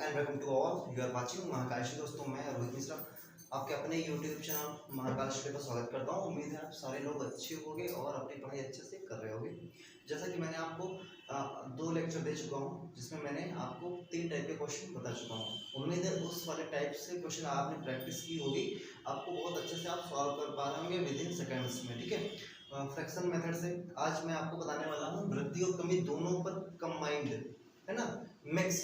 And welcome to all you are watching Mahakal study. दोस्तों मैं रोहित मिश्रा आपके अपने यूट्यूब चैनल महाकाल स्टडी पर स्वागत करता हूं। उम्मीद है आप सारे लोग अच्छे होंगे और अपनी पढ़ाई अच्छे से कर रहे होंगे। जैसा कि मैंने आपको 2 लेक्चर दे चुका हूं जिसमें मैंने आपको 3 टाइप के क्वेश्चन बता चुका हूं। उम्मीद है उस वाले टाइप से क्वेश्चन आपने प्रैक्टिस की होगी, आपको बहुत अच्छे से आप सॉल्व कर पा रहे होंगे विद इन सेकेंड्स में। ठीक है, फ्रैक्शन मेथड से आज मैं आपको बताने वाला हूँ वृद्धि और कमी दोनों पर कंबाइंड है ना, मिक्स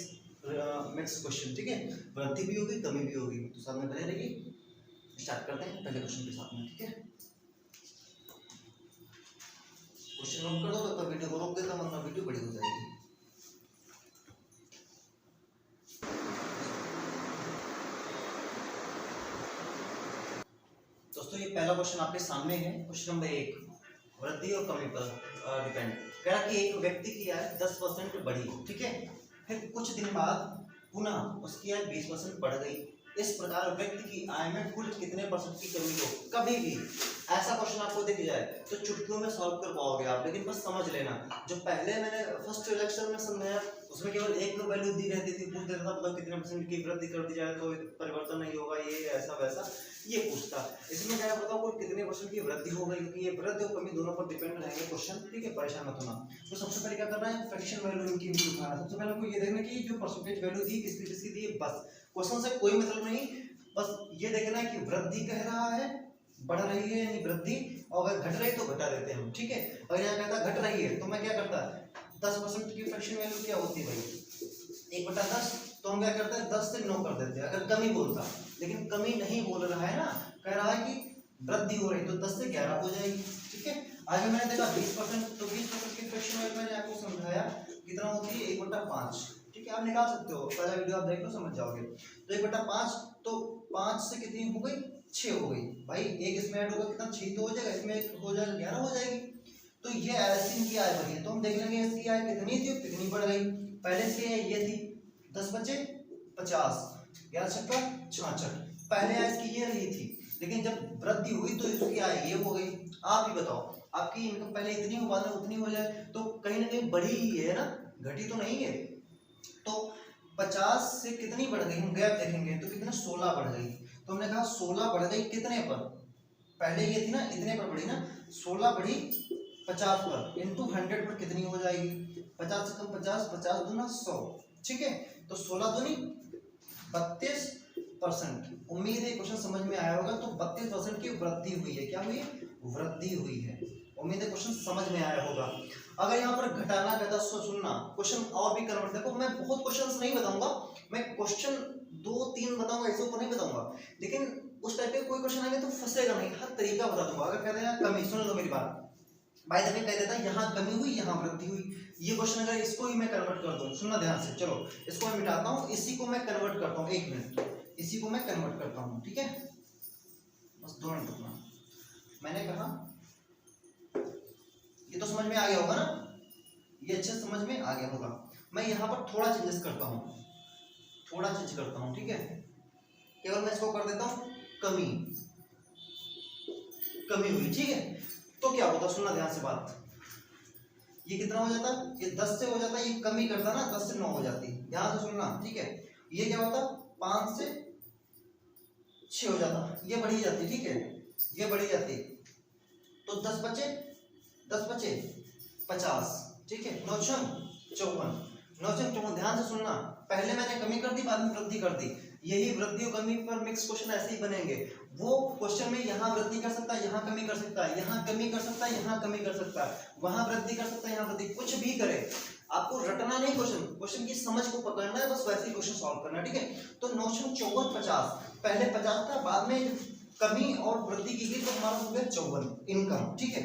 क्वेश्चन। ठीक है, वृद्धि भी होगी कमी भी होगी, तो साथ में बने रहिए। स्टार्ट करते हैं पहले क्वेश्चन के साथ में। ठीक है, क्वेश्चन नोट कर दो, तो वीडियो को रोक देता वरना वीडियो बड़ी हो जाएगी। दोस्तों ये पहला क्वेश्चन आपके सामने है, क्वेश्चन नंबर 1 वृद्धि और कमी पर डिपेंड। कह रहा कि एक व्यक्ति की आय 10% बढ़ी, ठीक है, फिर कुछ दिन बाद पुनः उसकी आय 20% बढ़ गई। इस प्रकार व्यक्ति की आय में कुल कितने परसेंट की कमी हो? कभी भी ऐसा क्वेश्चन आपको दिख जाए तो चुटकियों में सॉल्व कर पाओगे आप, लेकिन बस समझ लेना जो पहले मैंने फर्स्ट लेक्चर में समझाया उसमें केवल एक वैल्यू दी रहती थी, पूछ देता था मतलब कितने परसेंट की वृद्धि कर दी जाए तो परिवर्तन नहीं होगा, ये ऐसा वैसा ये पूछता। इसमें क्या बताओ कुल कितने परसेंट की वृद्धि हो गई, क्योंकि ये वृद्धि और कमी दोनों पर डिपेंड रहेंगे क्वेश्चन। ठीक है, परेशान मत होना। तो सबसे पहले क्या करना है, फ्रैक्शन वैल्यू इनकी भी उठाना। सबसे पहले आपको ये देखना कि जो परसेंटेज वैल्यू दी किसकी किसकी दी, बस क्वेश्चन से कोई मतलब नहीं, बस ये देखना है कि वृद्धि कह रहा है बढ़ रही है यानी वृद्धि, और अगर घट रही तो घटा देते हैं हम। ठीक है, अगर यहाँ कहता घट रही है तो मैं क्या करता, 10% की फ्रैक्शन वैल्यू क्या होती है भाई 1/10, तो हम क्या करते हैं 10 से 9 कर देते हैं। अगर कमी बोलता, लेकिन कमी नहीं बोल रहा है ना, कह रहा है कि वृद्धि हो रही, तो 10 से 11 हो जाएगी। ठीक है, आगे मैंने देखा 20%, तो 20% की फ्रैक्शन वैल्यू मैंने आपको समझाया कितना होती है 1/5। ठीक है, आप निकाल सकते हो, पहला वीडियो आप देख लो समझ जाओगे। तो 1/5, तो 5 से कितनी हो गई 6 हो गई भाई, एक इसमें ऐड होगा कितना 6 तो हो जाएगा, इसमें एक हो जाएगा 11 हो जाएगी। तो ये ऐसी इनकी आय बढ़ी है, तो हम देख लेंगे इसकी आय कितनी थी कितनी बढ़ गई। पहले से ये थी 10 बचे 50, 11 छक्का 66, पहले आय इसकी ये रही थी, लेकिन जब वृद्धि हुई तो इसकी आय ये हो गई। आप ही बताओ आपकी इनकम पहले इतनी हो बाद में उतनी हो जाए तो कहीं ना कहीं बढ़ी ही है ना, घटी तो नहीं है। तो 50 से कितनी बढ़ गई, हम गैप देखेंगे तो कितना 16 बढ़ गई। तो हमने कहा 16 बढ़ गई कितने पर, पहले ये थी ना इतने पर बढ़ी ना, 16 बढ़ी 50 पर इंटू 100 पर कितनी हो जाएगी 50 से कम 50, 50 दूना 100। ठीक है, तो 16 दूनी 32%। उम्मीद है क्वेश्चन समझ में आया होगा। तो 32% की वृद्धि हुई है, क्या हुई है वृद्धि हुई है। उम्मीद है क्वेश्चन समझ में आया होगा। अगर यहाँ पर घटाना कहता सुनना क्वेश्चन और भी कन्वर्ट, देखो मैं बहुत क्वेश्चंस नहीं बताऊंगा, मैं क्वेश्चन 2-3 बताऊंगा, ऐसे ऊपर नहीं बताऊंगा, लेकिन उस टाइप के कोई क्वेश्चन आएंगे तो फंसेगा नहीं, हर तरीका बता दूंगा। अगर कहते हैं कमी, सुन लो मेरी बात, बाय द वे कह देता है यहाँ कमी हुई यहाँ वृद्धि हुई, ये क्वेश्चन अगर इसको ही मैं कन्वर्ट कर दूं, सुनना ध्यान से, चलो इसको मैं मिटाता हूँ, इसी को मैं कन्वर्ट करता हूँ, 1 मिनट, इसी को मैं कन्वर्ट करता हूँ। ठीक है, बस 2 मिनट रुकना। मैंने कहा ये तो समझ में आ गया होगा ना, ये अच्छे समझ में आ गया होगा। मैं यहाँ पर थोड़ा चेंजेस करता हूँ, थोड़ा चेंज करता हूँ। ठीक है, केवल मैं इसको कर देता हूँ कमी, कमी हुई। ठीक है, तो क्या होता सुनना ध्यान से बात, ये कितना हो जाता, ये 10 से हो जाता, ये कमी करता ना 10 से 9 हो जाती, ध्यान से सुनना। ठीक है, ये क्या होता 5 से 6 हो जाता, ये बढ़ी जाती। ठीक है, ये बढ़ी जाती, तो 10 बचे 50। ठीक है, 9 54, ध्यान से सुनना, पहले मैंने कमी कर दी बाद में वृद्धि कर दी। यही वृद्धि और कमी पर मिक्स क्वेश्चन ऐसे ही बनेंगे। वो क्वेश्चन में यहाँ वृद्धि कर सकता है यहाँ कमी कर सकता है, यहाँ कमी कर सकता है यहाँ कमी कर सकता है, वहां वृद्धि कर सकता है यहाँ वृद्धि, कुछ भी करे आपको रटना नहीं, क्वेश्चन की समझ को पकड़ना है, बस वैसे ही क्वेश्चन सॉल्व करना है। ठीक है, तो 9 54 50, पहले 50 था बाद में कमी और वृद्धि की गई तो हमारा हो गया 54 इनकम। ठीक है,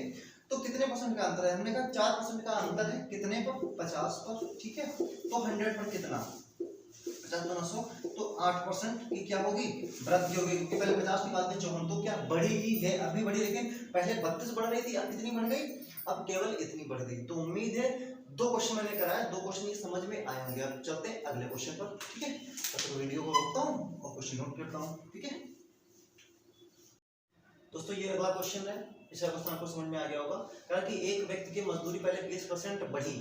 तो कितने परसेंट का अंतर है, हमने कहा 4% का अंतर है, कितने पर 50 पर। ठीक है, तो 100 पर कितना 50 दूना 100, तो 8% की क्या होगी वृद्धि होगी, क्योंकि पहले 50 की बात में 54, तो क्या बढ़ी ही है, अभी बढ़ी, लेकिन पहले 32 बढ़ रही थी, अब कितनी बढ़ गई, अब केवल इतनी बढ़ गई। तो उम्मीद है 2 क्वेश्चन मैंने कराया, 2 क्वेश्चन ये समझ में आए होंगे। अब चलते हैं अगले क्वेश्चन पर। ठीक है, तो वीडियो को रोकता हूँ और क्वेश्चन नोट करता हूँ। ठीक है दोस्तों, ये अगला क्वेश्चन है, इस क्वेश्चन आपको समझ में आ गया होगा। कहा कि एक व्यक्ति की मजदूरी पहले 20% बढ़ी,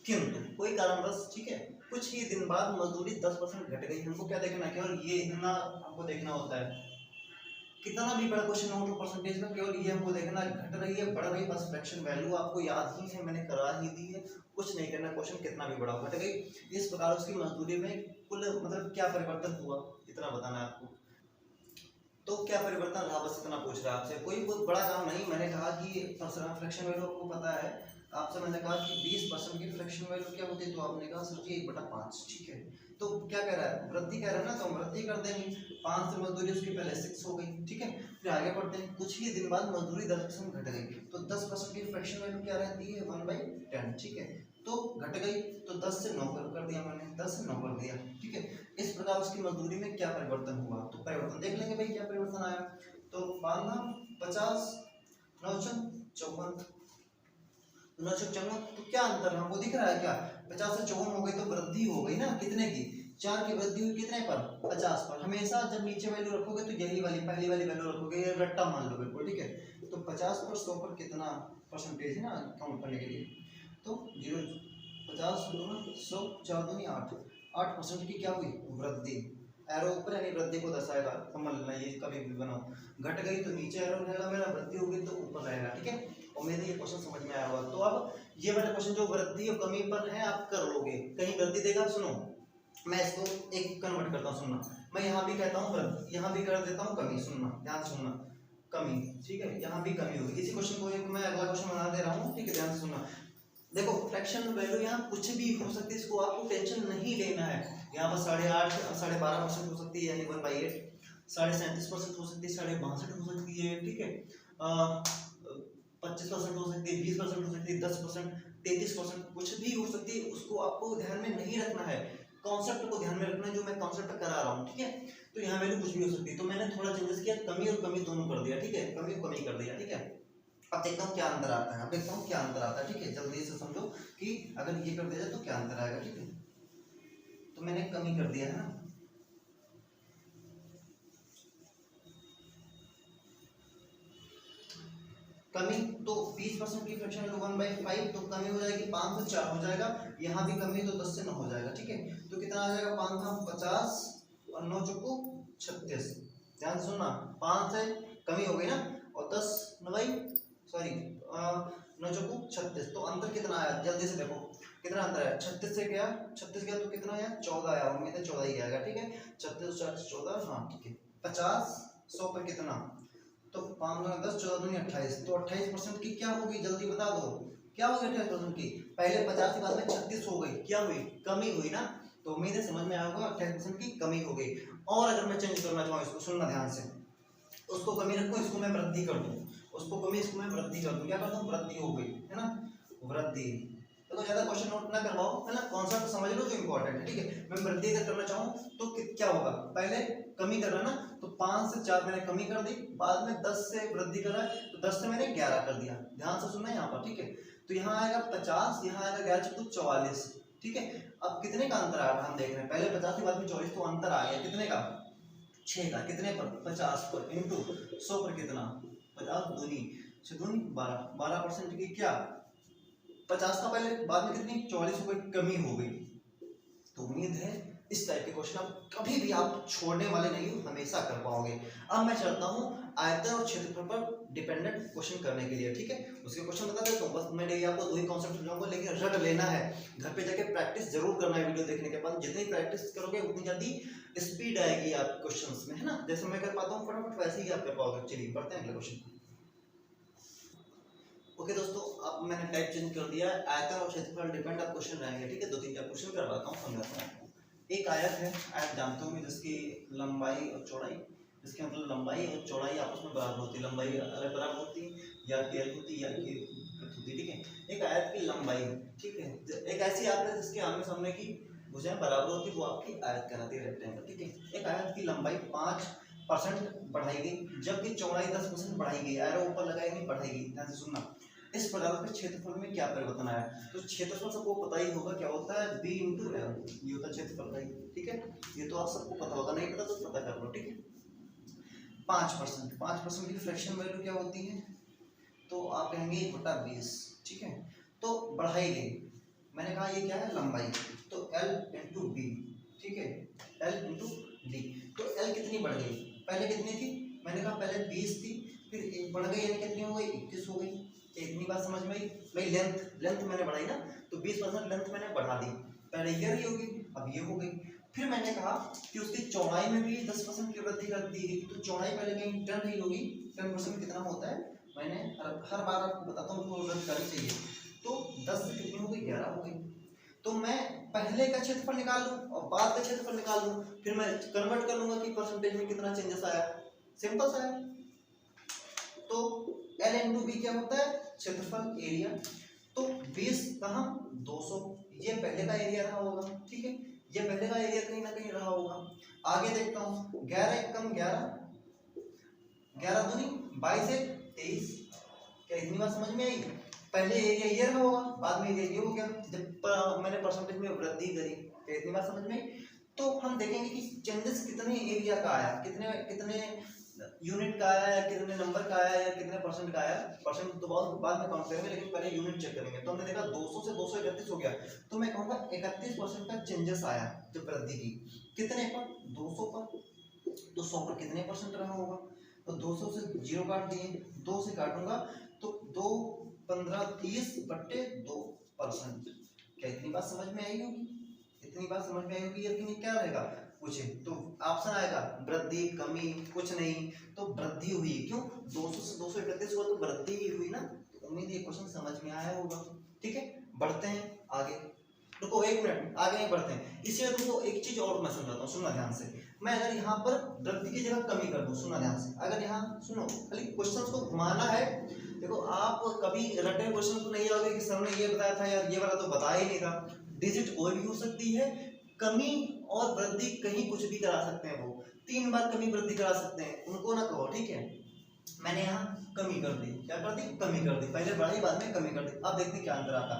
किंतु कोई कारणवश, ठीक है, कुछ ही दिन बाद मजदूरी 10% घट गई। हमको क्या देखना है, केवल ये इतना हमको देखना होता है। कितना भी बड़ा क्वेश्चन हो तो परसेंटेज में केवल ये हमको देखना है, घट रही है बढ़ रही है, बस फ्रैक्शन वैल्यू आपको याद ही है, मैंने करा ही दी है, कुछ नहीं करना, क्वेश्चन कितना भी बड़ा हो घट गई। इस प्रकार उसकी मजदूरी में कुल मतलब क्या परिवर्तन हुआ इतना बताना है आपको। तो क्या परिवर्तन रहा, बस इतना पूछ रहा है आपसे, कोई बहुत बड़ा काम नहीं। मैंने कहा कि फ्रैक्शन वैल्यू आपको पता है, आपसे मैंने कहा कि 20% की फ्रैक्शन वैल्यू क्या होती है, तो आपने कहा सर जी 1/5, ठीक है। तो क्या कह रहा है, वृद्धि कह रहा है ना, तो हम वृद्धि कर देंगे, 5 से मजदूरी उसकी पहले 6 हो गई, ठीक है। फिर आगे बढ़ते हैं, कुछ ही दिन बाद मजदूरी 10% घट गई, तो 10% की फ्रैक्शन वैल्यू क्या रहती है 1/10, ठीक है। तो घट गई तो 10 से 9 कर दिया मैंने, 10 से 9 कर दिया, ठीक है। इस प्रकार उसकी मजदूरी में क्या परिवर्तन हुआ, तो परिवर्तन देख लेंगे भाई, क्या परिवर्तन आया। तो मानना 50 9 54, 9 54, तो क्या अंतर हमको दिख रहा है क्या, 50 से 54 हो गई तो वृद्धि हो गई ना, कितने की 4 की वृद्धि हुई, कितने पर 50 पर। हमेशा जब नीचे वैल्यू रखोगे तो यही वाली पहली वाली वैल्यू रखोगे, ये रट्टा मान लो बिल्कुल, ठीक है। तो 50 पर 100 पर कितना परसेंटेज है ना काउंट करने के लिए, तो 0 50 गुना 100 4 दूनी 8% की क्या हुई वृद्धि। एरो ऊपर यानी वृद्धि को दर्शाएगा, समझ लेना, ये कभी भी बनाओ, घट गई तो नीचे एरो रहेगा मेरा, वृद्धि हो गई तो ऊपर रहेगा, ठीक है। उम्मीद है ये क्वेश्चन समझ में आया होगा। तो अब ये वाला क्वेश्चन जो वृद्धि और कमी पर है आप कर लोगे, कहीं वृद्धि देगा, सुनो मैं इसको एक कन्वर्ट करता हूँ, सुनना, मैं यहाँ भी कहता हूँ वृद्धि, यहाँ भी कर देता हूँ कमी, सुनना ध्यान से सुनना, कमी, ठीक है, यहाँ भी कमी होगी। इसी क्वेश्चन को एक मैं अगला क्वेश्चन बना दे रहा हूँ, ठीक है, ध्यान से सुनना। देखो फ्रैक्शन वैल्यू यहाँ कुछ भी हो सकती है, इसको आपको टेंशन नहीं लेना है। यहाँ पर 8.5 12.5% हो सकती है, यानी 1/8, 37.5% हो सकती है, 62.5 हो सकती है, ठीक है, 25% हो सकती है, 20% हो सकती है, 10%, 33%, कुछ भी हो सकती है, उसको आपको ध्यान में नहीं रखना है, कॉन्सेप्ट को ध्यान में रखना है जो मैं कॉन्सेप्ट करा रहा हूँ, ठीक है। तो यहाँ वैल्यू कुछ भी हो सकती है, तो मैंने थोड़ा चेंजेस किया, कमी और कमी दोनों कर दिया, ठीक है, कमी और कमी कर दिया, ठीक है। अब देखता हूँ क्या अंतर आता है, अब देखता हूँ क्या अंतर आता है, ठीक है, जल्दी से समझो कि अगर ये कर दिया जाए तो क्या अंतर आएगा, ठीक है। तो मैंने कमी कर दिया है ना, कमी तो 20% की फ्रैक्शन वैल्यू 1/5, तो कमी हो जाएगी 5 से 4 हो जाएगा, यहाँ भी कमी तो 10 से 9 हो जाएगा, ठीक है। तो कितना आ जाएगा, 5 था 50 और 9 चौको 36, ध्यान से सुनना, 5 से कमी हो गई ना, और 10 सॉरी 9 चौको 36, तो अंतर कितना आया, जल्दी से देखो कितना अंतर है, 36 से गया 36 गया तो कितना आया 14 आया, उम्मीद है 14 ही आएगा, ठीक है। 36 14, हाँ ठीक है। 50 100 पर कितना, तो 5 गुना 10 14 दूनी 28, तो 28% की क्या होगी, जल्दी बता दो क्या होगी 28% की, पहले 50 के बाद में 36 हो गई, क्या हुई कमी हुई ना, तो उम्मीद है समझ में आया होगा, 28% की कमी हो गई। और अगर मैं चेंज करना चाहूँ इसको, सुनना ध्यान से, उसको कमी रखूँ इसको मैं वृद्धि कर दूँ, उसको कमी इसको मैं वृद्धि कर दूँ, क्या कर दूँ वृद्धि हो गई है ना, वृद्धि। तो ज्यादा क्वेश्चन नोट ना करवाओ, है ना, कॉन्सेप्ट समझ लो जो इंपॉर्टेंट है, ठीक है। मैं वृद्धि अगर करना चाहूँ तो क्या होगा, पहले कमी कर रहा है ना, तो 5 से 4 मैंने कमी कर दी, बाद में 10 से वृद्धि करा है, तो 10 से मैंने 11 कर दिया, ध्यान से सुनना यहाँ पर, ठीक है। तो यहाँ आएगा 50, यहाँ आएगा 11 चौको 44, ठीक है। अब कितने का अंतर आ रहा है हम देख रहे हैं, पहले 50 के बाद में 44, तो अंतर आ गया कितने का 6 का, कितने पर 50 पर, इंटू 100 पर कितना 50 दूनी 6 दूनी 12% की क्या 50 था पहले, बाद में कितनी 44 हो गई, कमी हो गई। तो उम्मीद है इस टाइप के क्वेश्चन आप कभी भी आप छोड़ने वाले नहीं हो, हमेशा कर पाओगे। अब मैं चलता हूँ आयतन और क्षेत्रफल पर डिपेंडेंट क्वेश्चन करने के लिए, ठीक है। उसके क्वेश्चन बता देता हूँ, बस मैंने आपको 2 ही कॉन्सेप्ट समझाऊंगा, लेकिन रट लेना है, घर पे जाके प्रैक्टिस जरूर करना है, वीडियो देखने के बाद जितनी प्रैक्टिस करोगे उतनी जल्दी स्पीड आएगी आप क्वेश्चंस में, है ना, जैसे मैं कर पाता हूँ फटाफट वैसे ही आप कर पाओगे। चलिए बढ़ते हैं अगले क्वेश्चन। ओके दोस्तों, अब मैंने टाइप चेंज कर दिया, आयतन और क्षेत्रफल डिपेंड आप क्वेश्चन रहेंगे, ठीक है। 2 3 4 क्वेश्चन करवाता हूँ, समझाता हूँ। एक आयत है, आयत जानते होंगे जिसकी लंबाई और चौड़ाई, इसके मतलब लंबाई और चौड़ाई आपस में बराबर होती है, लंबाई अलग बराबर होती है, या टेल होती है या की होती है, ठीक है। एक आयत की लंबाई, ठीक है, एक ऐसी आयत है जिसके आमने सामने की भुजाएं बराबर होती है, वो आपकी आयत कहलाती है, रेक्टेंगल, ठीक है। एक आयत की लंबाई 5% बढ़ाई गई, जबकि चौड़ाई 10% बढ़ाई गई, एरो ऊपर लगाई नहीं बढ़ाई गई, ध्यान से सुनना। इस प्रकार के क्षेत्रफल में क्या परिवर्तन आया, तो क्षेत्रफल सबको पता ही होगा क्या होता है, b × l, ये होता है क्षेत्रफल का, ठीक है, ये तो आप सबको पता होगा, नहीं पता तो पता कर लो, ठीक है। 5% की फ्रैक्शन वैल्यू क्या होती है, तो आप कहेंगे 1/20, ठीक है। तो बढ़ाई गई, मैंने कहा ये क्या है लंबाई, तो L इंटू बी, ठीक है, L इंटू डी। तो L कितनी बढ़ गई, पहले कितनी थी, मैंने कहा पहले 20 थी, फिर एक बढ़ गई, यानी कितनी हो गई 21 हो गई। इतनी बात समझ में आई भाई। लेंथ मैंने बढ़ाई ना, तो 20% लेंथ मैंने बढ़ा दी, पहले ये रही होगी, अब ये हो गई। फिर मैंने कहा कि उसकी चौड़ाई में भी 10% की वृद्धि कर दी गई, तो चौड़ाई पहले कहीं 10 रही होगी, 10% कितना होता है, मैंने हर बार आपको बताता हूँ तो वृद्धि करनी चाहिए। तो 10 से कितनी हो गई, 11 हो गई। तो मैं पहले का क्षेत्रफल निकाल लूँ और बाद का क्षेत्रफल निकाल लूँ, फिर मैं कन्वर्ट कर लूंगा कि परसेंटेज में कितना चेंजेस आया, सिंपल सा है। तो L इंटू बी क्या होता है, क्षेत्रफल, एरिया। तो 20 का हम 200, ये पहले का एरिया रहा होगा, ठीक है, ये पहले का एरिया कहीं ना कहीं रहा होगा। आगे देखता हूँ, 11 एक कम 11, 11 दूनी 22 एक 23। क्या इतनी बात समझ में आई, पहले एरिया ये रहा होगा, बाद में एरिया ये हो गया जब मैंने परसेंटेज में वृद्धि करी। क्या इतनी बात समझ में आई। तो हम देखेंगे कि चेंजेस कितने एरिया का आया, कितने यूनिट का आया, या कितने नंबर का आया, या कितने परसेंट का आया। परसेंट तो बाद में काउंट करेंगे, लेकिन पहले यूनिट चेक करेंगे। तो हमने देखा 200 से 231 हो गया, तो मैं कहूँगा 31% का चेंजेस आया जब वृद्धि की। कितने पर, 200 पर, तो 100 पर कितने परसेंट रहा होगा, तो 200 से 0 काट दिए, 2 से काटूंगा तो 2 15 30/2%। क्या इतनी बात समझ में आई होगी, इतनी बात समझ में आई होगी। यकीन क्या रहेगा पूछे तो ऑप्शन आएगा वृद्धि, कमी, कुछ नहीं, तो वृद्धि हुई। क्यों, 200 से 231 हुआ तो वृद्धि ही हुई ना। तो उम्मीद ये क्वेश्चन समझ में आया होगा। ठीक है, बढ़ते हैं आगे। रुको एक मिनट, आगे नहीं बढ़ते हैं, इसलिए तुमको एक चीज और मैं समझाता हूँ, सुनना ध्यान से। मैं अगर यहाँ पर वृद्धि की जगह कमी कर दूं, सुनना ध्यान से, अगर यहाँ सुनो, खाली क्वेश्चंस को घुमाना है। देखो आप कभी रटे क्वेश्चन को नहीं आओगे कि सर ने ये बताया था यार, ये वाला तो बताया ही नहीं था। डिजिट कोई भी हो सकती है, कमी और वृद्धि कहीं कुछ भी करा सकते हैं। वो 3 बार कमी वृद्धि करा सकते हैं, उनको ना कहो, ठीक है। मैंने यहाँ कमी कर दी, क्या कर दी, कमी कर दी, पहले बढ़ाई बाद में कमी कर दी। अब देखते क्या अंतर आता।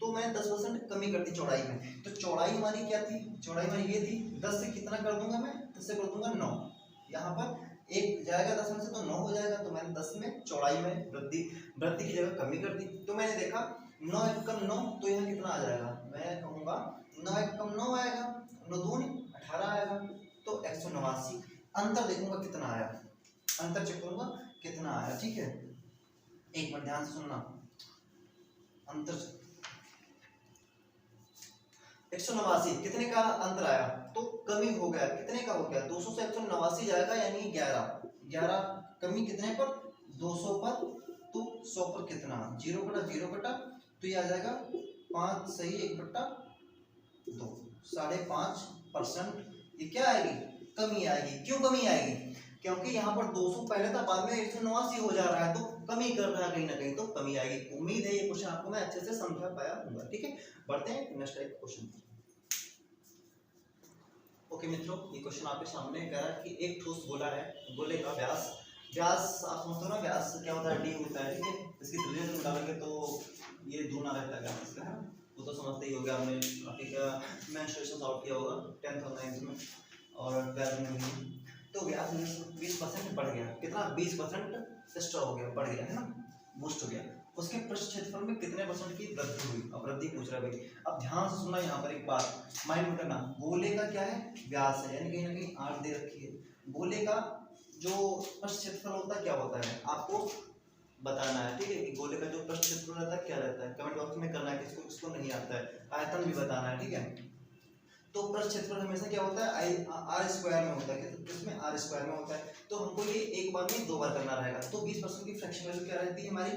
तो मैंने 10% कमी कर दी चौड़ाई में, तो चौड़ाई हमारी क्या थी, चौड़ाई हमारी ये थी, 10 से कितना कर दूंगा मैं, 10 से कर दूंगा 9। यहाँ पर एक जाएगा 10 में से तो 9 हो जाएगा, तो मैंने 10 में चौड़ाई में वृद्धि की जगह कमी कर दी। तो मैंने देखा 9 एक कम 9, तो यहाँ कितना आ जाएगा, मैं कहूँगा 9 एक कम 9 आएगा, 9 दूनी 18 आएगा, तो 189। अंतर देखूंगा कितना आया, अंतर चेक करूंगा कितना आया, ठीक है। एक मिनट ध्यान से सुनना, अंतर 189 कितने का अंतर आया, तो कमी हो गया, कितने का हो गया, 200 से 189 जाएगा, यानी 11 कमी कितने पर, 200 पर, तो 100 पर कितना, 0 बटा 0 बटा, तो ये आ जाएगा 5 सही 1/2, 5.5%। ये क्या आएगी, कमी आएगी। क्यों कमी आएगी, क्योंकि यहाँ पर 200 पहले था, बाद में 189 हो जा रहा है, तो कमी कर रहा है कहीं ना कहीं, तो कमी आएगी। उम्मीद है ये क्वेश्चन आपको मैं अच्छे से समझा पाया हूँ, ठीक है। बढ़ते हैं नेक्स्ट टाइप क्वेश्चन। ओके मित्रों, ये क्वेश्चन आपके सामने कह रहा है कि एक ठोस गोला है, गोले का व्यास आप समझते हो ना, व्यास क्या होता है, डी होता है, ठीक है। इसकी त्रिज्या जब डालेंगे तो ये दूना रहता है व्यास इसका, है वो तो समझते ही हो गया, हमने आपके मेंस्ट्रुएशन सॉल्व किया होगा 10th और 9th में और 12th में भी। तो व्यास 20% बढ़ गया, कितना, 20% एक्स्ट्रा हो गया, बढ़ गया, है ना, बूस्ट हो गया। उसके पृष्ठ क्षेत्रफल में कितने % की वृद्धि हुई, अब वृद्धि पूछ रहा है भाई। अब ध्यान से सुनना, यहाँ पर एक बात माइंड में करना, गोले का क्या है, व्यास है, यानी कहीं ना कहीं 8 दे रखी है। गोले का जो पृष्ठ क्षेत्रफल होता है क्या होता है, आपको बताना है, ठीक है, कि गोले का जो पृष्ठ क्षेत्रफल रहता है क्या रहता है, कमेंट बॉक्स में करना है, किसको नहीं आता है, आयतन भी बताना है, ठीक है। तो पृष्ठ क्षेत्रफल हमेशा क्या होता है, आर स्क्वायर में होता है, किसमें, आर स्क्वायर में होता है। तो हमको ये एक बार में 2 बार करना रहेगा। तो 20% की फ्रैक्शन वैल्यू क्या रहती है हमारी,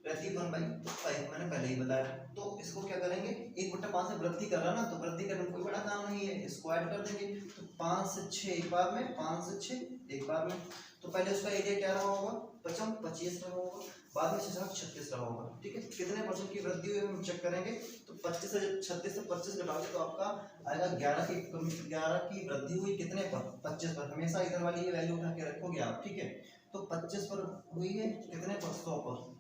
रहती है 1/5, मैंने पहले ही बताया। तो इसको क्या करेंगे, 1/5 से वृद्धि कर रहा ना, तो वृद्धि करने में कोई बड़ा काम नहीं है, स्क्वायर कर देंगे। तो 5 से 6 एक बार में, 5 से 6 एक बार में। तो पहले उसका एरिया क्या रहा होगा, 25 रहा होगा, बाद में 36 रहा होगा, ठीक है। कितने % की वृद्धि हुई हम चेक करेंगे। तो 36 से 25 घटाओगे तो आपका आएगा 11 की वृद्धि हुई, कितने पर, 25 पर। हमेशा इधर वाली ये वैल्यू उठा के रखोगे आप, ठीक है। तो 25 पर हुई है, कितने पर, 100 पर,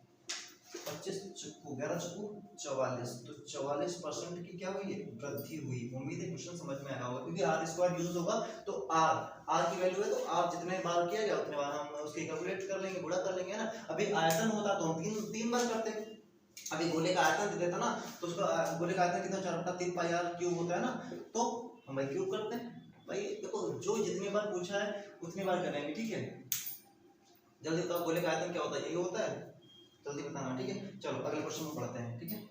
25 चक्कू 11 चक्कू 44, तो 44% की क्या हुई है, वृद्धि हुई। उम्मीद है क्वेश्चन समझ में आया होगा, क्योंकि आर स्क्वायर यूज होगा, तो आर की वैल्यू है, तो आर जितने बार किया गया उतने बार हम उसकी कैलकुलेट कर लेंगे, गुणा कर लेंगे, है ना। अभी आयतन होता तो हम तीन बार करते, अभी गोले का आयतन दे देता ना, तो उसका गोले का आयतन कितना 4/3 पाई आर क्यूब होता है ना, तो हम भाई क्यूब करते हैं भाई। देखो जो जितनी बार पूछा है उतनी बार करेंगे, ठीक है। जल्दी बताओ गोले का आयतन क्या होता है, यही होता है, जल्दी बताना, ठीक है। चलो अगले क्वेश्चन को पढ़ते हैं, ठीक है।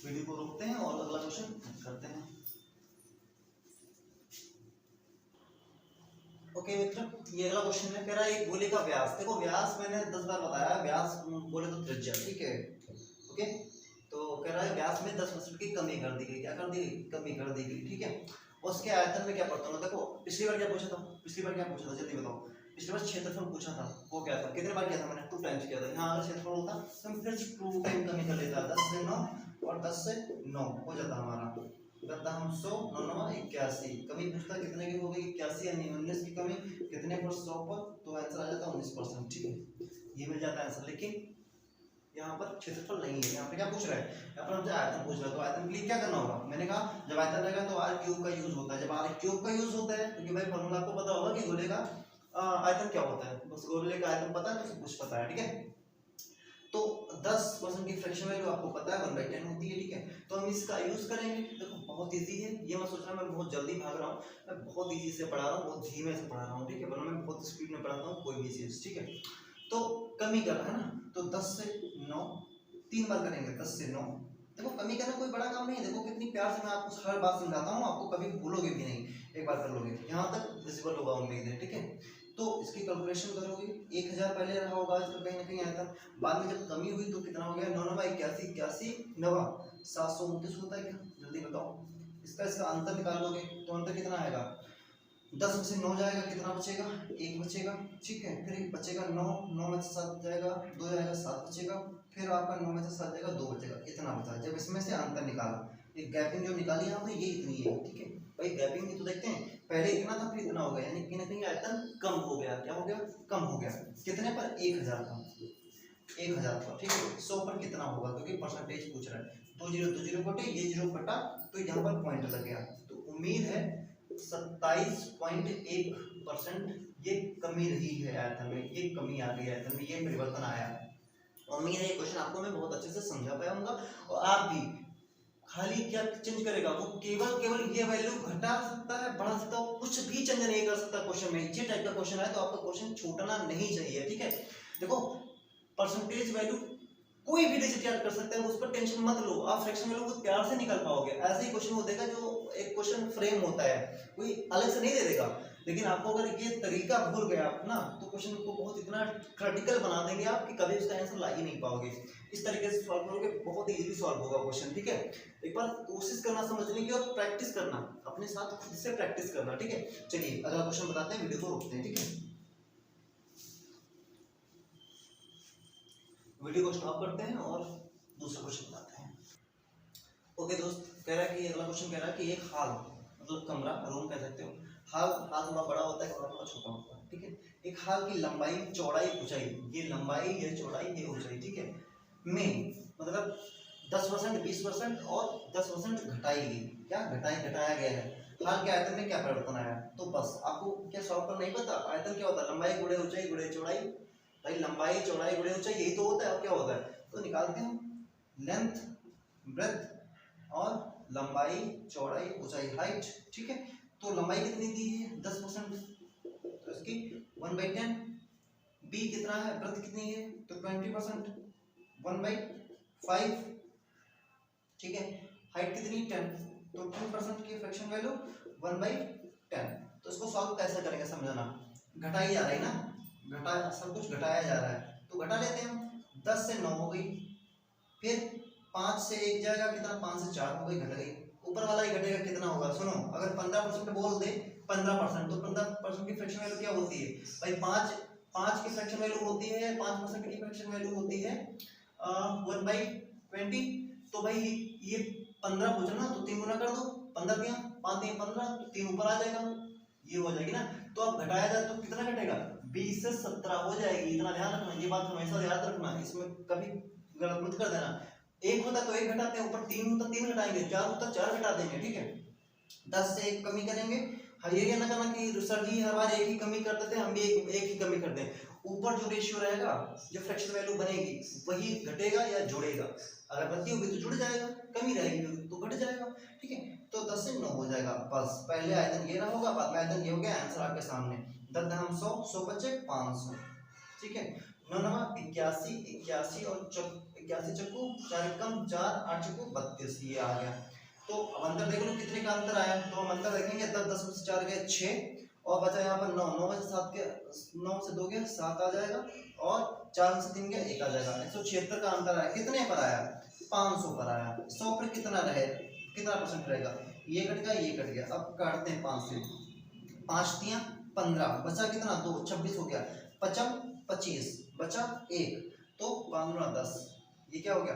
वीडियो को रोकते हैं और अगला क्वेश्चन करते हैं। ओके मित्र, ये अगला क्वेश्चन है, कह रहा है एक गोले का व्यास, देखो व्यास मैंने 10 बार बताया, व्यास बोले तो त्रिज्या, ठीक है। ओके, तो कह रहा है व्यास में 10% की कमी कर दी गई, क्या कर दी गई, कमी कर दी गई, ठीक है। उसके आयतन में क्या पढ़ता हूँ, देखो पिछली बार क्या पूछा था, पिछली बार क्या पूछा था, जल्दी बताओ। पिछली बार क्षेत्रफल पूछा था, वो क्या था, कितने बार किया था मैंने, 2 टाइम्स किया था। यहाँ अगर क्षेत्रफल होता तो हम फिर 2 टाइम कमी कर लेता, 10 से 9 और 10 से 9 हो जाता हमारा, करता हम 100 9 9 81, कमी पूछता कितने की हो गई, 81 यानी 19 की कमी, कितने पर 100 पर, तो आंसर आ जाता 19%, ठीक है, ये मिल जाता है आंसर। लेकिन यहाँ पर क्षेत्रफल नहीं है, यहाँ पे क्या पूछ रहा है, यहाँ पर हमसे आयतन पूछ रहा है, तो आयतन के लिए क्या करना होगा, मैंने कहा जब आयतन रहेगा तो आर क्यूब का यूज होता है। जब आर क्यूब का यूज होता है, क्योंकि भाई फॉर्मूला आपको पता होगा कि गोले का आयतन क्या होता है, बस गोले का आयतन पता है तो सब कुछ पता है, ठीक है। तो 10% की फ्रैक्शन वैल्यू आपको पता है 1/10 होती है, ठीक है। तो हम इसका यूज करेंगे, देखो बहुत इजी है, ये मत सोचना मैं बहुत जल्दी भाग रहा हूँ, मैं बहुत इजी से पढ़ा रहा हूँ, बहुत धीमे से पढ़ा रहा हूँ, ठीक है, वरना मैं बहुत स्पीड में पढ़ाता हूँ कोई भी चीज, ठीक है। तो कमी कर रहा है ना, तो 10 से 9 3 बार करेंगे, 10 से 9। देखो कमी करना कोई बड़ा काम नहीं है, देखो कितनी प्यार से मैं आपको हर बात समझाता हूँ, आपको कभी भूलोगे भी नहीं, एक बार कर लोगे, यहाँ तक विजिबल होगा उम्मीद है, ठीक है। तो इसकी कैलकुलेशन करोगे, 1000 पहले रहा होगा इसका कहीं ना कहीं आया था, बाद में जब कमी हुई तो कितना हो गया, 9 9 81 81 9 729 होता है क्या, जल्दी बताओ। इसका अंतर निकाल लोगे तो अंतर कितना आएगा, 10 में से 9 जाएगा, कितना बचेगा, 1 बचेगा, ठीक है। फिर 1 बचेगा 9 9 में से 7 जाएगा, 2 जाएगा, 7 बचेगा, फिर आपका 9 में से 7 जाएगा, 2 बचेगा, इतना बचा। जब इसमें से अंतर निकाला, ये गैपिंग जो निकाली यहाँ पे, ये इतनी है, ठीक है भाई। गैपिंग भी तो देखते हैं, पहले इतना था फिर इतना हो गया, यानी कहीं ना कहीं आयतन कम हो गया, क्या हो गया, कम हो गया, कितने पर, 1000 का, 1000 पर, ठीक है। 100 पर कितना होगा, क्योंकि परसेंटेज पूछ रहा है, 2 0 2 0 कटे, ये 0 कटा, तो यहाँ पर पॉइंट लग गया, तो उम्मीद है 27.1% ये कमी रही है आयतन में, ये कमी आ गई है आयतन में, ये परिवर्तन आया है। उम्मीद है ये क्वेश्चन आपको मैं बहुत अच्छे से समझा पाया हूँ, और आप भी खाली क्या चेंज करेगा, वो केवल ये वैल्यू घटा सकता है, बढ़ा सकता है, कुछ भी चेंज नहीं कर सकता क्वेश्चन में। ये टाइप का क्वेश्चन है तो आपका क्वेश्चन छूटना नहीं चाहिए, ठीक है। देखो परसेंटेज वैल्यू कोई भी डिजिट याद कर सकता है, उस पर टेंशन मत लो, आप फ्रैक्शन वैल्यू को प्यार से निकाल पाओगे। ऐसे ही क्वेश्चन वो देगा जो एक क्वेश्चन फ्रेम होता है, कोई अलग से नहीं दे देगा, लेकिन आपको अगर ये तरीका भूल गए आप ना, तो क्वेश्चन को बहुत इतना क्रिटिकल बना देंगे आप कि कभी उसका आंसर ला ही नहीं पाओगे। इस तरीके से सॉल्व करोगे, बहुत इजीली सॉल्व होगा क्वेश्चन, ठीक है। एक बार कोशिश करना समझने की, और प्रैक्टिस करना, अपने साथ खुद से प्रैक्टिस करना, ठीक है। चलिए अगला क्वेश्चन बताते हैं, वीडियो को रोकते हैं, ठीक है, वीडियो को स्टॉप करते हैं और दूसरा क्वेश्चन बताते हैं। ओके दोस्त, कह रहा है कि अगला क्वेश्चन कह रहा है कि एक हॉल, मतलब कमरा, रूम कह सकते हो, हॉल थोड़ा बड़ा होता है, कमरा थोड़ा छोटा होता है, ठीक है। एक हॉल की लंबाई चौड़ाई ऊंचाई, ये लंबाई ये चौड़ाई ये ऊंचाई, ठीक है, में मतलब 10% 20% और 10% घटाई गई, क्या घटाया गया है। हाल के आयतन में क्या परिवर्तन आया, तो बस आपको क्या सॉल्व करना नहीं पता, आयतन क्या होता है, लंबाई गुणे ऊंचाई गुणे चौड़ाई, भाई लंबाई चौड़ाई गुणे ऊंचाई यही तो होता है, और क्या होता है, तो निकालते हैं लेंथ ब्रेड्थ और लंबाई चौड़ाई ऊंचाई हाइट, ठीक है। तो लंबाई कितनी दी है 10%, तो इसकी 1/10, बी कितना है, ब्रेड्थ कितनी है, तो 20%, 1/5, ठीक है। हाइट कितनी 10, तो 10% की फ्रैक्शन वैल्यू 1/10। तो इसको सॉल्व कैसे करेंगे समझना, घटाई जा रही है ना, सब कुछ घटाया जा रहा है, तो घटा लेते हैं हम, 10 से 9 हो गई, फिर 5 से 1 जाएगा, कितना 5 से 4 हो गई, घट गई, ऊपर वाला ही घटेगा, कितना होगा, सुनो अगर 15% बोल दे, 15%, तो 15% की फ्रैक्शन वैल्यू क्या होती है भाई, 5 की फ्रैक्शन वैल्यू होती है, 5% की फ्रैक्शन वैल्यू होती है 1/20। तो भाई ये 15 पूछा ना, तो 3 गुना कर दो, 15 दिया 5 दिया 15, तो 3 ऊपर आ जाएगा, ये हो जाएगी ना। तो अब घटाया जाए तो कितना घटेगा, 20 से 17 हो जाएगी, इतना ध्यान रखना, ये बात हमेशा याद रखना, इसमें कभी गलत मत कर देना। 1 होता तो 1 घटाते हैं, ऊपर 3 होता 3 घटाएंगे, 4 होता 4 घटा देंगे, ठीक है। 10 से एक कमी करेंगे। हाँ, ये ना करना कि सर जी हर बार एक ही कमी करते थे, हम भी एक ही कमी कर दें। ऊपर जो रेशियो रहेगा, जो फ्रैक्शन वैल्यू बनेगी वही घटेगा या जुड़ेगा। अगर वृद्धि होगी तो जुड़ जाएगा, कमी रहेगी तो घट जाएगा। ठीक है, तो 10 से 9 हो जाएगा। बस पहले आयतन ये रहा होगा, बाद में आयतन ये हो गया। आंसर आपके सामने 10 धाम 100, 100 बचे 500। ठीक है, 9 नवा 81, 81 और 81 चक्कू 4 कम 4, 8 चक्कू 32, ये आ गया। तो अब अंतर देख लो कितने का अंतर आया। तो हम अंतर देखेंगे 10, 10 में से 4 गए 6 और बचा यहाँ पर 9, 9 में से 7 के 9 से 2 गया 7 आ जाएगा और 4 में से 3 गया 1 आ जाएगा। 176 का अंतर आया। कितने पर आया? 500 पर आया। 100 पर कितना रहे, कितना परसेंट रहेगा? ये कट गया, ये कट गया। अब काटते हैं 5 से, 5 तियां 15, बचा कितना 2, 26 हो गया। 55 25 बचा 1, तो 5 10, ये क्या हो गया?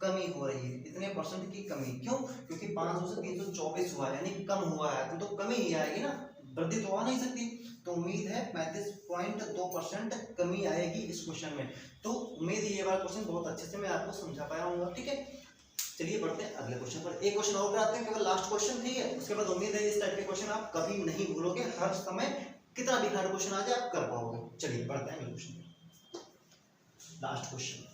कमी हो रही है। इतने परसेंट की कमी। क्यों? क्योंकि 500 से 324 हुआ है, यानी कम हुआ है, तो कमी ही आएगी ना, वृद्धि तो आ नहीं सकती। तो उम्मीद है 35.2% कमी आएगी इस क्वेश्चन में। तो उम्मीद है ये वाला क्वेश्चन बहुत अच्छे से मैं आपको समझा पाया हूँ। ठीक है, चलिए बढ़ते हैं अगले क्वेश्चन पर। एक क्वेश्चन और कराते हैं, केवल लास्ट क्वेश्चन ठीक है। उसके बाद उम्मीद है इस टाइप के क्वेश्चन आप कभी नहीं भूलोगे, हर समय कितना भी हार्ड क्वेश्चन आ जाए आप कर पाओगे। चलिए बढ़ते हैं अगले क्वेश्चन पर, लास्ट क्वेश्चन।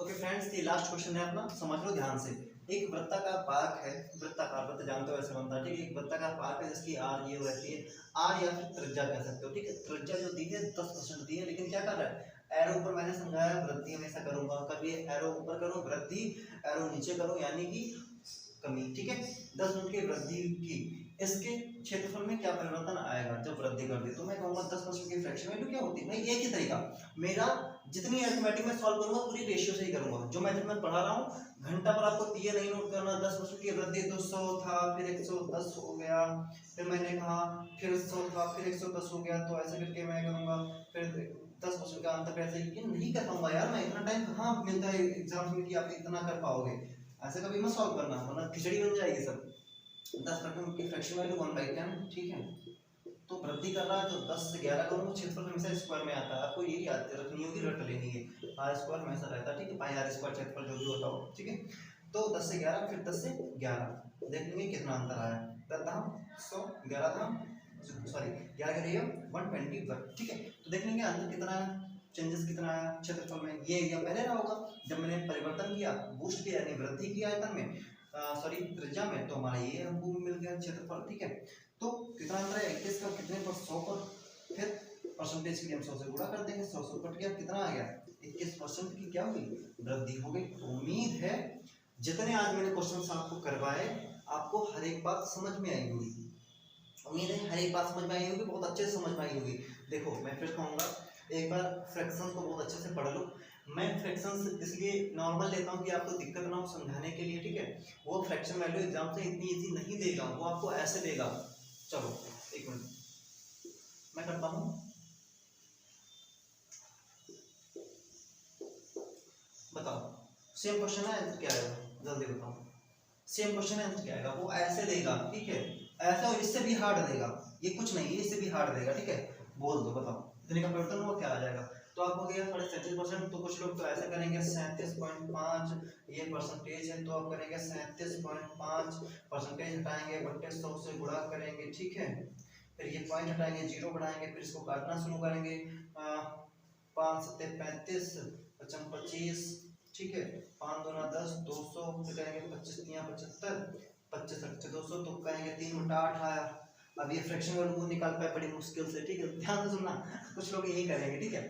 ओके फ्रेंड्स, ये लास्ट क्वेश्चन है अपना, समझ लो ध्यान से। एक वृत्ताकार पार्क है, वृत्ताकार वृत्त जानते हो ऐसे बनता है। ठीक है, एक वृत्ताकार पार्क है जिसकी आर ये रहती है, आर या फिर त्रिज्या कह सकते हो। ठीक है, त्रिज्या जो दी है 10% दी है, लेकिन क्या कर रहा है? एरो ऊपर मैंने समझाया वृद्धि हमेशा करूंगा, कभी एरो ऊपर करूं वृद्धि, एरो नीचे करूं यानी कि कमी। ठीक है, 10 यूनिट की वृद्धि की, इसके क्षेत्रफल में क्या परिवर्तन आएगा जब वृद्धि कर दी? तो मैं कहूंगा 10% की फ्रैक्शन वैल्यू क्या होती है भाई? एक ही तरीका, मेरा जितनी अरिथमेटिक में सॉल्व करूंगा पूरी रेशियो से ही करूंगा। जो मेथड मैं पढ़ा रहा हूँ घंटा पर, आपको ये नहीं नोट करना 10% की वृद्धि 200 था, फिर 110 हो गया, फिर मैंने कहा फिर 100 था, फिर 110 हो गया, तो ऐसे करके मैं करूंगा। फिर 10% का अंतर कैसे, ये नहीं कर पाऊंगा यार मैं। इतना टाइम कहाँ मिलता है एग्जाम्स में कि आप इतना कर पाओगे? ऐसे कभी मत सॉल्व करना, वरना खिचड़ी बन जाएगी सब। 10% की फ्रैक्शन वैल्यू 1/10। ठीक है, तो वृद्धि कर रहा है तो 10 से 11 करूंगा। क्षेत्रफल हमेशा स्क्वायर में आता है, आपको यही याद रखनी होगी, रट लेनी है। आर स्क्वायर हमेशा रहता है। ठीक है, पाई आर स्क्वायर क्षेत्रफल जो भी होता हो। ठीक है, तो 10 से 11, फिर 10 से 11 देख लेंगे कितना अंतर आया। 10 धाम 100, 11 धाम सॉरी 11 के लिए 121। ठीक है, तो देख लेंगे अंतर कितना है, चेंजेस कितना आया क्षेत्रफल में। ये एरिया पहले रहा होगा, जब मैंने परिवर्तन किया, बूस्ट किया यानी वृद्धि किया आयतन में, सॉरी त्रिज्या में, तो हमारा ये हमको मिल गया क्षेत्रफल। ठीक है, तो कितना अंतर है 21 का, कितने पर 100 पर, फिर परसेंटेज के लिए हम 100 से गुणा कर देंगे, 100 से कट गया, कितना आ गया 21% की क्या हुई? वृद्धि हो गई। तो उम्मीद है जितने आज मैंने क्वेश्चन आपको करवाए आपको हर एक बात समझ में आई होगी। उम्मीद है हर एक बात समझ में आई होगी, बहुत अच्छे से समझ में आई होगी। देखो मैं फिर कहूँगा एक बार फ्रैक्शन को बहुत अच्छे से पढ़ लो। मैं फ्रैक्शन इसलिए नॉर्मल लेता हूँ कि आपको दिक्कत ना हो समझाने के लिए। ठीक है, वो फ्रैक्शन वैल्यू एग्जाम से इतनी इजी नहीं देगा, वो आपको ऐसे देगा। चलो एक मिनट मैं करता हूँ। बताओ सेम क्वेश्चन है, आंसर क्या आएगा? जल्दी बताओ, सेम क्वेश्चन है, आंसर क्या आएगा? वो ऐसे देगा। ठीक है, ऐसा और इससे भी हार्ड देगा, ये कुछ नहीं है, इससे भी हार्ड देगा। ठीक है, बोल दो, बताओ इतने का परिवर्तन हुआ क्या आ जाएगा? तो आपको गया 37%। तो कुछ लोग तो ऐसा करेंगे 37.5, ये परसेंटेज है, तो आप करेंगे 37.5, परसेंटेज हटाएंगे, बट्टे 100 से गुणा करेंगे। ठीक है, फिर ये पॉइंट हटाएंगे, जीरो बढ़ाएंगे, फिर इसको काटना शुरू करेंगे। 5 सत्ते 35, 55 25। ठीक है, 5 दूना 10, 200, फिर करेंगे 25 तियां 75, 25 सच्चे 200, तो करेंगे 3/8 आया। अब ये फ्रैक्शन वैल्यू को निकाल पाए बड़ी मुश्किल से। ठीक है, ध्यान से सुनना, कुछ लोग यही करेंगे। ठीक है,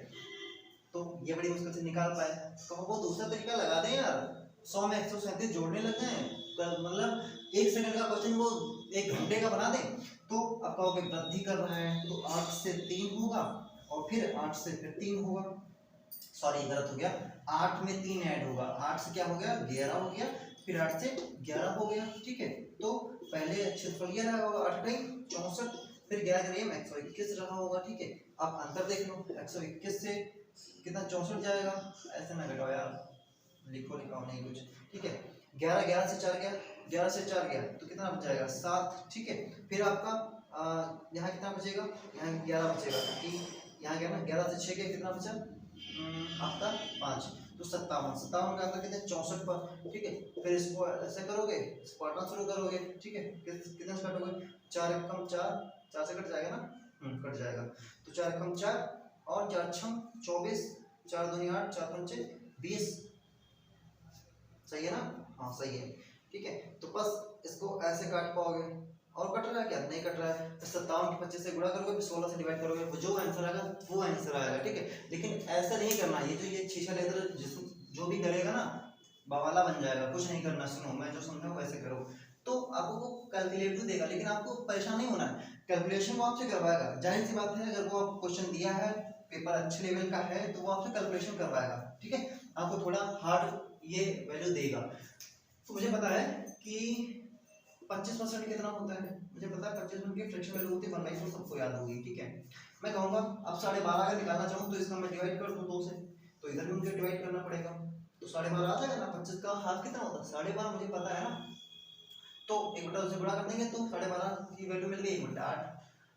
तो ये बड़ी मुश्किल से निकाल पाए, तो वो दूसरा तरीका लगा दें यार, 100 में 137 जोड़ने लग जाए, मतलब 1 सेकंड का क्वेश्चन वो 1 घंटे का बना दें। तो आप कहोगे वृद्धि कर रहा है तो 8 से 3 होगा, और फिर 8 से फिर 3 होगा, सॉरी गलत हो गया, 8 में 3 ऐड होगा, 8 से क्या हो गया 11 हो गया, फिर 8 से 11 हो गया। ठीक है, तो पहले क्षेत्रफल ये रहा होगा 8 कहीं 64, फिर 11 करिए 121 रहा होगा। ठीक है, आप अंतर देख लो, 121 से कितना 64 जाएगा, ऐसे ना घटाओ यार, लिखो लिखाओ नहीं कुछ। ठीक है, 11 11 से 4 गया, 11 से 4 गया तो कितना बच जाएगा 7। ठीक है, फिर आपका यहाँ कितना बचेगा, यहाँ 11 बचेगा, कि यहाँ गया ना 11 से 6 गया, कितना बचा आपका 5। तो 57, 57 का आपका कितने 64 पर, ठीक है। फिर इसको ऐसे करोगे, इसको काटना शुरू करोगे, ठीक है। कितने से काटोगे, 4 एकम 4, 4 से कट जाएगा ना, कट जाएगा। तो 4 एकम 4 और 4 छम 24, 4 दूनी 8, 4 पंचे 20, सही है ना, हाँ सही है, ठीक है। तो बस इसको ऐसे काट पाओगे। और कट रहा है क्या, नहीं कट रहा है, तो 57 के 25 से गुणा करोगे, फिर 16 से डिवाइड करोगे, जो आंसर आएगा वो आंसर आएगा, ठीक है। लेकिन ऐसा नहीं करना, ये जो ये शीशा लेकर जो भी करेगा ना बवाला बन जाएगा, कुछ नहीं करना। सुनो मैं जो समझाऊं वैसे करो, तो आपको वो कैलकुलेटर देगा, लेकिन आपको परेशान नहीं होना है, कैलकुलेशन वो आपसे करवाएगा। जाहिर सी बात है, अगर वो आपको क्वेश्चन दिया है, पेपर अच्छे लेवल का है, तो वो आपसे कैलकुलेशन करवाएगा, ठीक है। आपको थोड़ा हार्ड ये वैल्यू देगा। तो मुझे पता है कि 25% कितना होता है, मुझे पता है 25% की फ्रैक्शन वैल्यू होती है 1/4, सबको याद होगी, ठीक है। मैं कहूँगा अब 12.5 अगर निकालना चाहूँ तो इसका मैं डिवाइड कर दूँ 2 से, तो इधर भी मुझे डिवाइड करना पड़ेगा, तो 12.5 आ जाएगा ना। 25 का हाफ कितना होता है 12.5, मुझे पता है ना। तो 1/2 से गुणा कर देंगे तो 12.5 की वैल्यू मिल गई 1/8।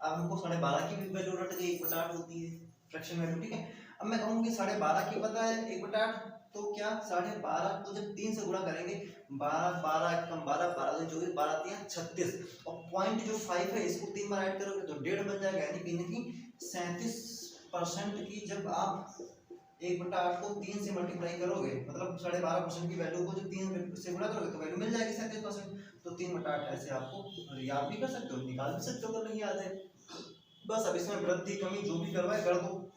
अब हमको 12.5 की भी वैल्यू रट गई, 1/8 होती है फ्रैक्शन वैल्यू, ठीक है। अब मैं कहूँ कि 12.5 की पता है 1/8, तो क्या 12.5 को जब 3 से गुणा करेंगे, 12 12 कम 12 12 जो 12 3 36, और पॉइंट जो 5 है इसको 3 बार ऐड करोगे तो 1.5 बन जाएगा, यानी कहीं ना कहीं 37% की जब आप 1/8 को 3 से मल्टीप्लाई करोगे, मतलब 12.5% की वैल्यू को जब 3 से गुणा करोगे तो वैल्यू मिल जाएगी 37%। तो 3/8 ऐसे आपको याद भी कर सकते हो, निकाल भी सकते हो अगर नहीं याद है। बस अब इसमें वृद्धि कमी जो भी करवाए कर दो।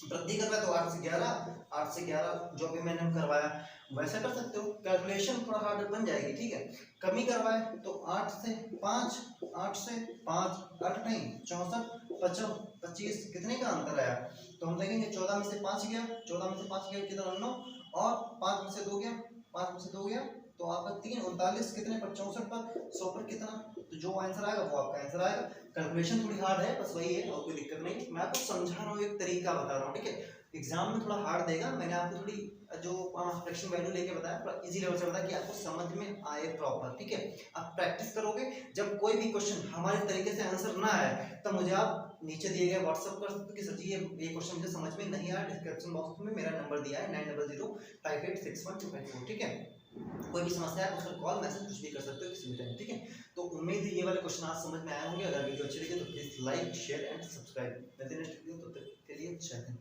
वृद्धि करवाए तो 8 से 11, 8 से 11 जो भी मैंने करवाया वैसा कर सकते हो, कैलकुलेशन थोड़ा हार्ड बन जाएगी, ठीक है। कमी करवाए तो 8 से 5, 8 से 5, 8 नहीं 64, 55, 25, कितने का अंतर आया, तो हम देखेंगे 14 में से 5 गया, 14 में से 5 गया कितना 9, और 5 में से 2 गया, 5 में से 2 गया, तो आपका 3 39 कितने पर 64 पर 100 पर कितना, तो जो आंसर आएगा वो आपका आंसर आएगा। कैलकुलेशन थोड़ी हार्ड है, बस वही है और कोई दिक्कत नहीं, मैं आपको समझा रहा हूँ, एक तरीका बता रहा हूँ, ठीक है। एग्जाम में थोड़ा हार्ड देगा, मैंने आपको थोड़ी जो फ्रैक्शन वैल्यू लेके बताया थोड़ा इजी लेवल से बताया कि आपको समझ में आए प्रॉपर, ठीक है। आप प्रैक्टिस करोगे, जब कोई भी क्वेश्चन हमारे तरीके से आंसर ना आए तब मुझे आप नीचे दिए गए व्हाट्सअप कर सकते हो कि सर जी ये क्वेश्चन मुझे समझ में नहीं आया, डिस्क्रिप्शन बॉक्स में मेरा नंबर दिया है 9005861254, ठीक है। कोई भी समस्या है उस पर कॉल मैसेज कुछ भी कर सकते हो किसी भी टाइम, ठीक है। तो उम्मीद है ये वाले क्वेश्चन आज समझ में आए होंगे। अगर वीडियो अच्छी लगी तो please like share and subscribe. मिलते हैं नेक्स्ट वीडियो, तब तक के लिए जय हिंद।